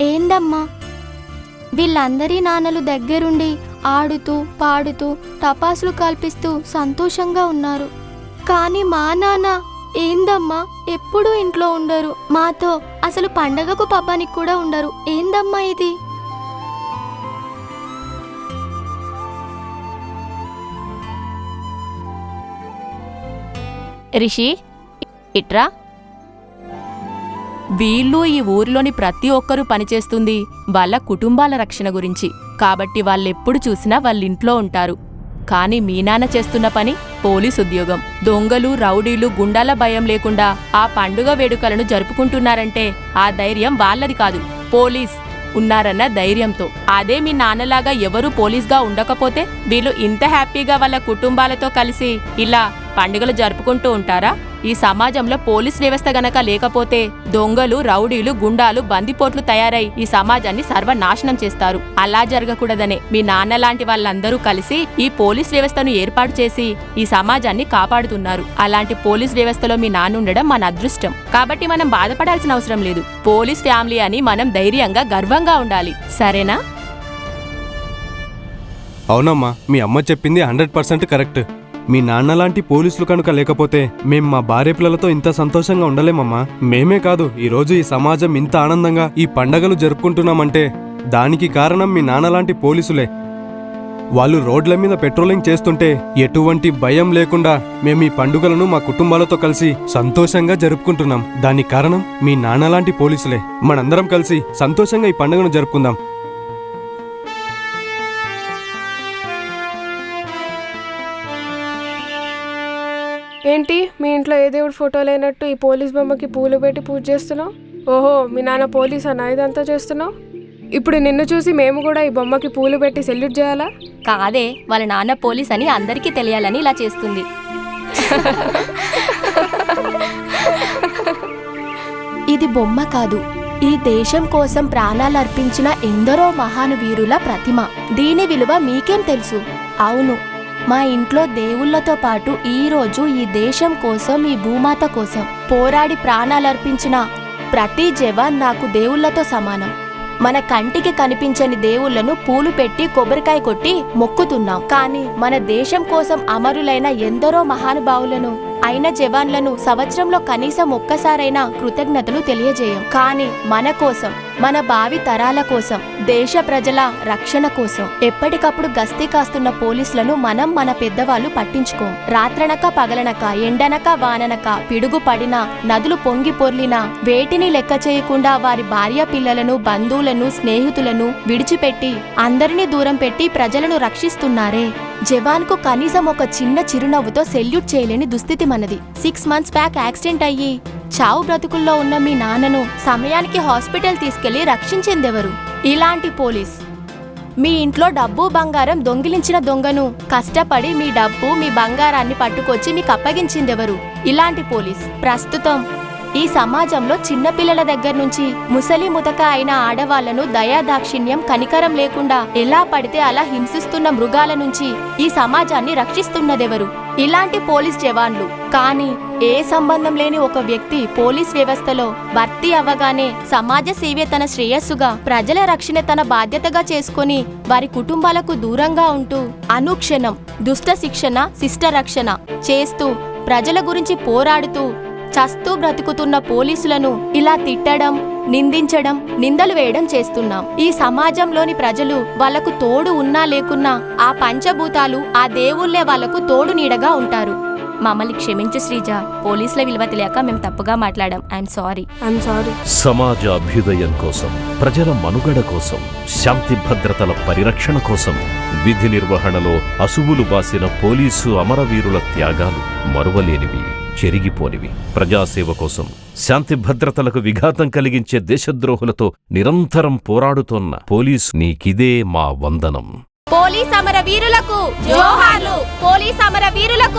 ఏందమ్మా? వీళ్ళందరి నాన్నలు దగ్గరుండి ఆడుతూ పాడుతూ టపాసులు కాల్పిస్తూ సంతోషంగా ఉన్నారు. కానీ మా నాన్న ఏందమ్మా ఎప్పుడూ ఇంట్లో ఉండరు, మాతో అసలు పండగకు పబ్బానికి కూడా ఉండరు. ఏందమ్మా ఇది? రిషి, ఇట్రా. వీళ్ళు ఈ ఊరిలోని ప్రతి ఒక్కరూ పనిచేస్తుంది వాళ్ళ కుటుంబాల రక్షణ గురించి. కాబట్టి వాళ్ళెప్పుడు చూసినా వాళ్ళింట్లో ఉంటారు. కానీ మీ నాన్న చేస్తున్న పని పోలీస్ ఉద్యోగం. దొంగలు, రౌడీలు, గుండాల భయం లేకుండా ఆ పండుగ వేడుకలను జరుపుకుంటున్నారంటే ఆ ధైర్యం వాళ్ళది కాదు, పోలీస్ ఉన్నారన్న ధైర్యంతో. అదే మీ నాన్నలాగా ఎవరూ పోలీస్గా ఉండకపోతే వీళ్ళు ఇంత హ్యాపీగా వాళ్ళ కుటుంబాలతో కలిసి ఇలా పండుగలు జరుపుకుంటూ ఉంటారా? ఈ సమాజంలో పోలీస్ వ్యవస్థ గనక లేకపోతే దొంగలు, రౌడీలు, గుండాలు, బందిపోట్లు తయారై ఈ సమాజాన్ని సర్వనాశనం చేస్తారు. అలా జరగకూడదనే మీ నాన్న లాంటి వాళ్ళందరూ కలిసి ఈ పోలీస్ వ్యవస్థను ఏర్పాటు చేసి ఈ సమాజాన్ని కాపాడుతున్నారు. అలాంటి పోలీస్ వ్యవస్థలో మీ నాన్న ఉండడం మన అదృష్టం. కాబట్టి మనం బాధపడాల్సిన అవసరం లేదు. పోలీస్ ఫ్యామిలీ అని మనం ధైర్యంగా, గర్వంగా ఉండాలి. సరేనా? అవునమ్మా, మీ అమ్మ చెప్పింది 100% కరెక్ట్. మీ నాన్నలాంటి పోలీసులు కనుక లేకపోతే మేం మా భార్య పిల్లలతో ఇంత సంతోషంగా ఉండలేమమ్మా. మేమే కాదు, ఈరోజు ఈ సమాజం ఇంత ఆనందంగా ఈ పండగలు జరుపుకుంటున్నామంటే దానికి కారణం మీ నాన్నలాంటి పోలీసులే. వాళ్ళు రోడ్ల మీద పెట్రోలింగ్ చేస్తుంటే ఎటువంటి భయం లేకుండా మేము ఈ పండుగలను మా కుటుంబాలతో కలిసి సంతోషంగా జరుపుకుంటున్నాం. దానికి కారణం మీ నాన్నలాంటి పోలీసులే. మనందరం కలిసి సంతోషంగా ఈ పండుగను జరుపుకుందాం. ఏంటి మీ ఇంట్లో ఏ దేవుడు ఫోటో లేనట్టు ఈ పోలీస్ బొమ్మకి పూలు పెట్టి పూజ చేస్తున్నావు? ఓహో, మీ నాన్న పోలీస్ అన్న ఇదంతా చేస్తున్నావు? ఇప్పుడు నిన్ను చూసి మేము కూడా ఈ బొమ్మకి పూలు పెట్టి సెల్యూట్ చేయాలా? కాదే, వాళ్ళ నాన్న పోలీస్ అని అందరికీ తెలియాలని ఇలా చేస్తుంది. ఇది బొమ్మ కాదు, ఈ దేశం కోసం ప్రాణాలర్పించిన ఎందరో మహానువీరుల ప్రతిమ. దీని విలువ మీకేం తెలుసు? అవును, మా ఇంట్లో దేవుళ్లతో పాటు ఈరోజు ఈ దేశం కోసం, ఈ భూమాత కోసం పోరాడి ప్రాణాలర్పించిన ప్రతి జవాన్ నాకు దేవుళ్లతో సమానం. మన కంటికి కనిపించని దేవుళ్లను పూలు పెట్టి కొబ్బరికాయ కొట్టి మొక్కుతున్నాం. కానీ మన దేశం కోసం అమరులైన ఎందరో మహానుభావులను అయిన జవాన్లను సంవత్సరంలో కనీసం ఒక్కసారైనా కృతజ్ఞతలు తెలియజేయం. కానీ మన కోసం, మన భావి తరాల కోసం, దేశ ప్రజల రక్షణ కోసం ఎప్పటికప్పుడు గస్తీ కాస్తున్న పోలీసులను మనం, మన పెద్దవాళ్ళు పట్టించుకోం. రాత్రనక పగలనక, ఎండనక వాననక, పిడుగు పడినా, నదులు పొంగి పొర్లినా వేటిని లెక్క చేయకుండా వారి భార్య పిల్లలను, బంధువులను, స్నేహితులను విడిచిపెట్టి అందరినీ దూరం పెట్టి ప్రజలను రక్షిస్తున్నారే. జవాన్ కు కనీసం ఒక చిన్న చిరునవ్వుతో సెల్యూట్ చేయలేని దుస్థితి మనది. 6 months బ్యాక్ యాక్సిడెంట్ అయ్యి చావు బ్రతుకుల్లో ఉన్న మీ నాన్నను సమయానికి హాస్పిటల్ తీసుకెళ్లి రక్షించిందెవరు? ఇలాంటి పోలీస్. మీ ఇంట్లో డబ్బు బంగారం దొంగిలించిన దొంగను కష్టపడి మీ డబ్బు, మీ బంగారాన్ని పట్టుకొచ్చి మీకు అప్పగించిందెవరు? ఇలాంటి పోలీస్. ప్రస్తుతం ఈ సమాజంలో చిన్నపిల్లల దగ్గర నుంచి ముసలి ముతక అయిన ఆడవాళ్లను దయాదాక్షిణ్యం, కనికరం లేకుండా ఎలా పడితే అలా హింసిస్తున్న మృగాల నుంచి ఈ సమాజాన్ని రక్షిస్తున్నదెవరు? ఇలాంటి పోలీస్ జవాన్లు. కానీ ఏ సంబంధం లేని ఒక వ్యక్తి పోలీస్ వ్యవస్థలో భర్తీ అవ్వగానే సమాజ సేవే తన శ్రేయస్సుగా, ప్రజల రక్షణ తన బాధ్యతగా చేసుకుని వారి కుటుంబాలకు దూరంగా ఉంటూ అనుక్షణం దుష్ట శిక్షణ, శిష్ట రక్షణ చేస్తూ ప్రజల గురించి పోరాడుతూ చస్తూ బ్రతుకుతున్న పోలీసులను ఇలా తిట్టడం, నిందించడం, నిందలు వేయడం చేస్తున్నాం. ఈ సమాజంలోని ప్రజలు వాళ్లకు తోడు ఉన్నా లేకున్నా ఆ పంచభూతాలు, ఆ దేవుళ్లే వాళ్లకు తోడు నీడగా ఉంటారు. మమ్మల్ని క్షమించు శ్రీజ, పోలీసుల విలువ తెలియక మేము తప్పుగా మాట్లాడాం. I'm sorry. సమాజ అభ్యుదయం కోసం, ప్రజల మనుగడ కోసం, శాంతి భద్రతల పరిరక్షణ కోసం విధి నిర్వహణలో అసువులు బాసిన పోలీసు అమరవీరుల త్యాగాలు మరువలేనివి, చెరిగిపోనివి. ప్రజాసేవ కోసం, శాంతి భద్రతలకు విఘాతం కలిగించే దేశద్రోహులతో నిరంతరం పోరాడుతోన్న పోలీసు నీకిదే మా వందనం. పోలీస్ అమరవీరులకు జోహార్లు! పోలీస్ అమరవీరులకు